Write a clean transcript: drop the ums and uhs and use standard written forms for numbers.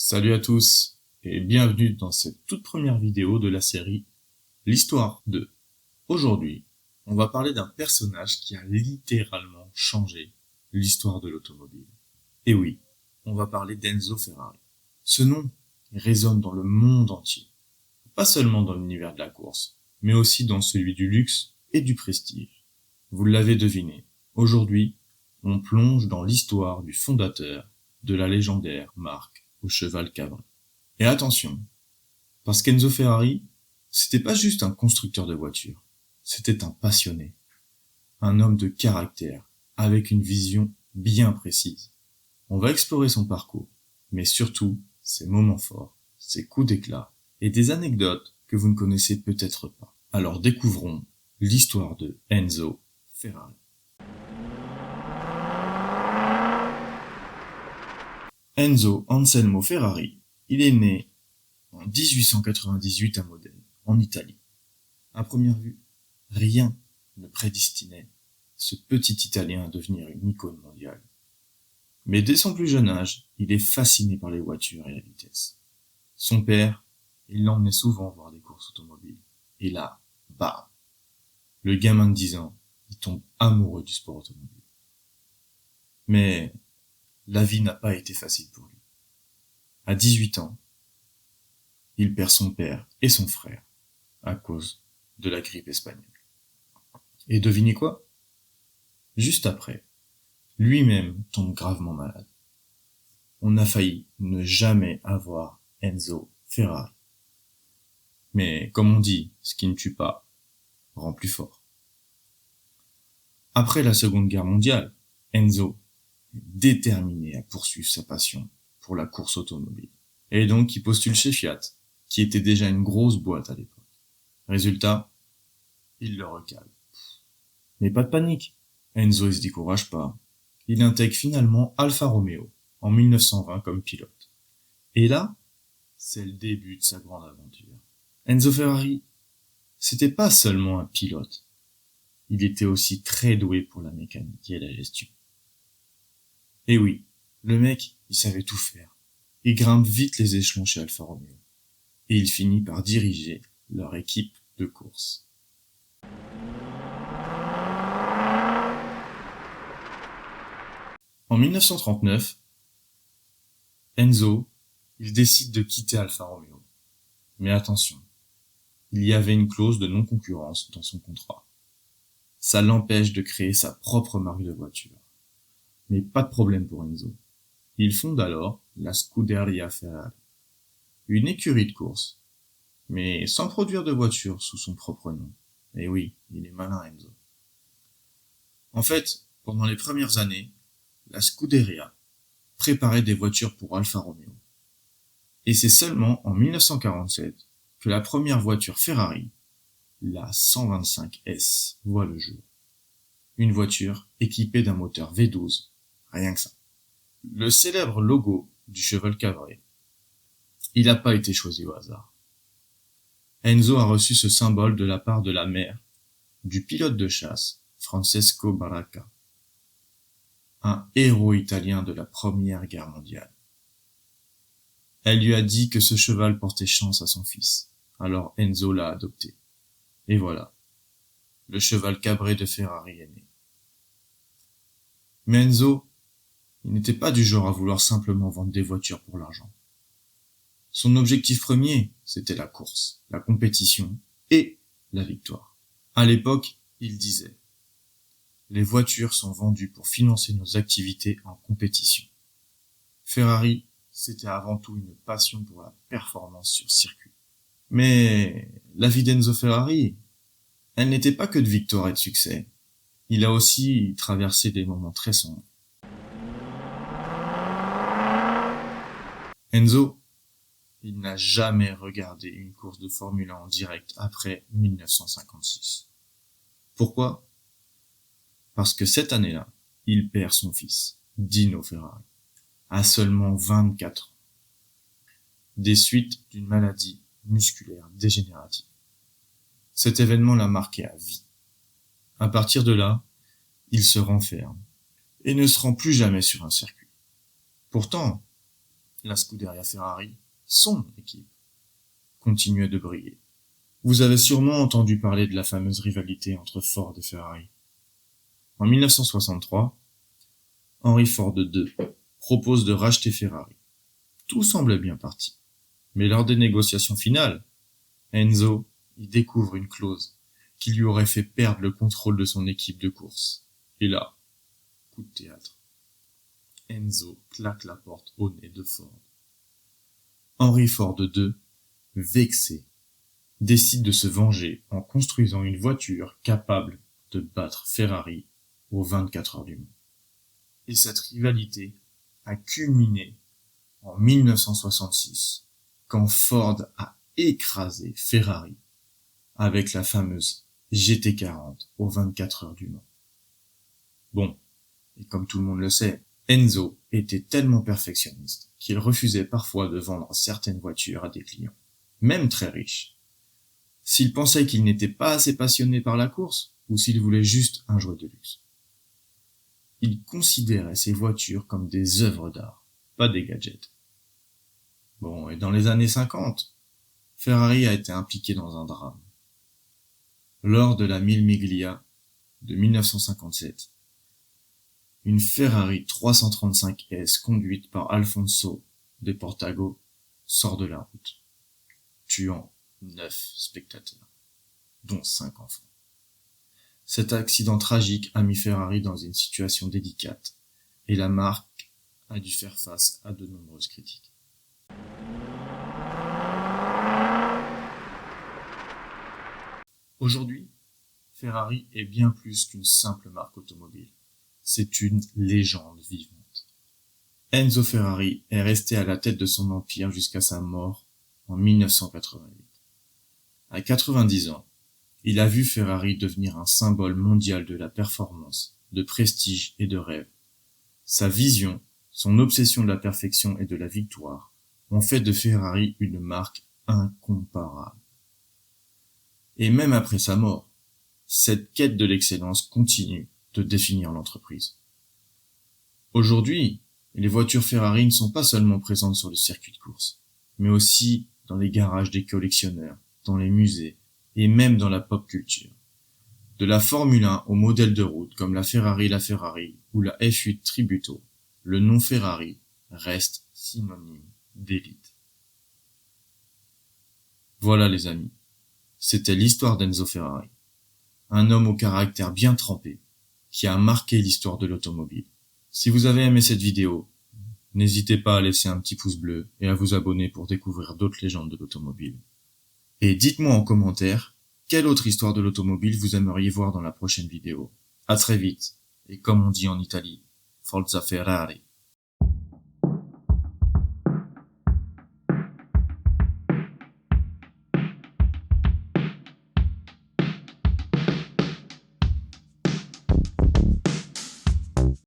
Salut à tous et bienvenue dans cette toute première vidéo de la série L'Histoire de. Aujourd'hui, on va parler d'un personnage qui a littéralement changé l'histoire de l'automobile. Et oui, on va parler d'Enzo Ferrari. Ce nom résonne dans le monde entier, pas seulement dans l'univers de la course, mais aussi dans celui du luxe et du prestige. Vous l'avez deviné, aujourd'hui, on plonge dans l'histoire du fondateur de la légendaire marque au cheval cabré. Et attention, parce qu'Enzo Ferrari, c'était pas juste un constructeur de voitures, c'était un passionné, un homme de caractère, avec une vision bien précise. On va explorer son parcours, mais surtout ses moments forts, ses coups d'éclat et des anecdotes que vous ne connaissez peut-être pas. Alors découvrons l'histoire de Enzo Ferrari. Enzo Anselmo Ferrari, il est né en 1898 à Modène, en Italie. À première vue, rien ne prédestinait ce petit Italien à devenir une icône mondiale. Mais dès son plus jeune âge, il est fasciné par les voitures et la vitesse. Son père, il l'emmenait souvent voir des courses automobiles. Et là, bam, le gamin de 10 ans, il tombe amoureux du sport automobile. Mais la vie n'a pas été facile pour lui. À 18 ans, il perd son père et son frère à cause de la grippe espagnole. Et devinez quoi? Juste après, lui-même tombe gravement malade. On a failli ne jamais avoir Enzo Ferrari. Mais comme on dit, ce qui ne tue pas rend plus fort. Après la Seconde Guerre mondiale, Enzo est déterminé à poursuivre sa passion pour la course automobile. Et donc il postule chez Fiat, qui était déjà une grosse boîte à l'époque. Résultat, il le recale. Mais pas de panique, Enzo il se décourage pas. Il intègre finalement Alfa Romeo en 1920 comme pilote. Et là, c'est le début de sa grande aventure. Enzo Ferrari, c'était pas seulement un pilote. Il était aussi très doué pour la mécanique et la gestion. Et oui, le mec, il savait tout faire. Il grimpe vite les échelons chez Alfa Romeo. Et il finit par diriger leur équipe de course. En 1939, Enzo, il décide de quitter Alfa Romeo. Mais attention, il y avait une clause de non-concurrence dans son contrat. Ça l'empêche de créer sa propre marque de voiture. Mais pas de problème pour Enzo. Il fonde alors la Scuderia Ferrari, une écurie de course, mais sans produire de voiture sous son propre nom. Et oui, il est malin Enzo. En fait, pendant les premières années, la Scuderia préparait des voitures pour Alfa Romeo. Et c'est seulement en 1947 que la première voiture Ferrari, la 125S, voit le jour. Une voiture équipée d'un moteur V12, rien que ça. Le célèbre logo du cheval cabré, il n'a pas été choisi au hasard. Enzo a reçu ce symbole de la part de la mère du pilote de chasse Francesco Baracca, un héros italien de la Première Guerre mondiale. Elle lui a dit que ce cheval portait chance à son fils, alors Enzo l'a adopté. Et voilà, le cheval cabré de Ferrari est né. Mais Enzo, il n'était pas du genre à vouloir simplement vendre des voitures pour l'argent. Son objectif premier, c'était la course, la compétition et la victoire. À l'époque, il disait « Les voitures sont vendues pour financer nos activités en compétition. » Ferrari, c'était avant tout une passion pour la performance sur circuit. Mais la vie d'Enzo Ferrari, elle n'était pas que de victoire et de succès. Il a aussi traversé des moments très sombres. Enzo, il n'a jamais regardé une course de Formule 1 en direct après 1956. Pourquoi? Parce que cette année-là, il perd son fils, Dino Ferrari, à seulement 24 ans, des suites d'une maladie musculaire dégénérative. Cet événement l'a marqué à vie. À partir de là, il se renferme et ne se rend plus jamais sur un circuit. Pourtant, la Scuderia Ferrari, son équipe, continuait de briller. Vous avez sûrement entendu parler de la fameuse rivalité entre Ford et Ferrari. En 1963, Henry Ford II propose de racheter Ferrari. Tout semble bien parti. Mais lors des négociations finales, Enzo y découvre une clause qui lui aurait fait perdre le contrôle de son équipe de course. Et là, coup de théâtre. Enzo claque la porte au nez de Ford. Henry Ford II, vexé, décide de se venger en construisant une voiture capable de battre Ferrari aux 24 heures du Mans. Et cette rivalité a culminé en 1966, quand Ford a écrasé Ferrari avec la fameuse GT40 aux 24 heures du Mans. Bon, et comme tout le monde le sait, Enzo était tellement perfectionniste qu'il refusait parfois de vendre certaines voitures à des clients, même très riches. S'il pensait qu'il n'était pas assez passionné par la course, ou s'il voulait juste un jouet de luxe. Il considérait ces voitures comme des œuvres d'art, pas des gadgets. Bon, et dans les années 50, Ferrari a été impliqué dans un drame. Lors de la Mille Miglia de 1957, une Ferrari 335 S conduite par Alfonso de Portago sort de la route, tuant 9 spectateurs, dont 5 enfants. Cet accident tragique a mis Ferrari dans une situation délicate et la marque a dû faire face à de nombreuses critiques. Aujourd'hui, Ferrari est bien plus qu'une simple marque automobile. C'est une légende vivante. Enzo Ferrari est resté à la tête de son empire jusqu'à sa mort en 1988. À 90 ans, il a vu Ferrari devenir un symbole mondial de la performance, de prestige et de rêve. Sa vision, son obsession de la perfection et de la victoire ont fait de Ferrari une marque incomparable. Et même après sa mort, cette quête de l'excellence continue de définir l'entreprise. Aujourd'hui, les voitures Ferrari ne sont pas seulement présentes sur le circuit de course, mais aussi dans les garages des collectionneurs, dans les musées et même dans la pop culture. De la Formule 1 aux modèles de route comme la Ferrari ou la F8 Tributo, le nom Ferrari reste synonyme d'élite. Voilà les amis, c'était l'histoire d'Enzo Ferrari, un homme au caractère bien trempé qui a marqué l'histoire de l'automobile. Si vous avez aimé cette vidéo, n'hésitez pas à laisser un petit pouce bleu et à vous abonner pour découvrir d'autres légendes de l'automobile. Et dites-moi en commentaire, quelle autre histoire de l'automobile vous aimeriez voir dans la prochaine vidéo. À très vite, et comme on dit en Italie, Forza Ferrari.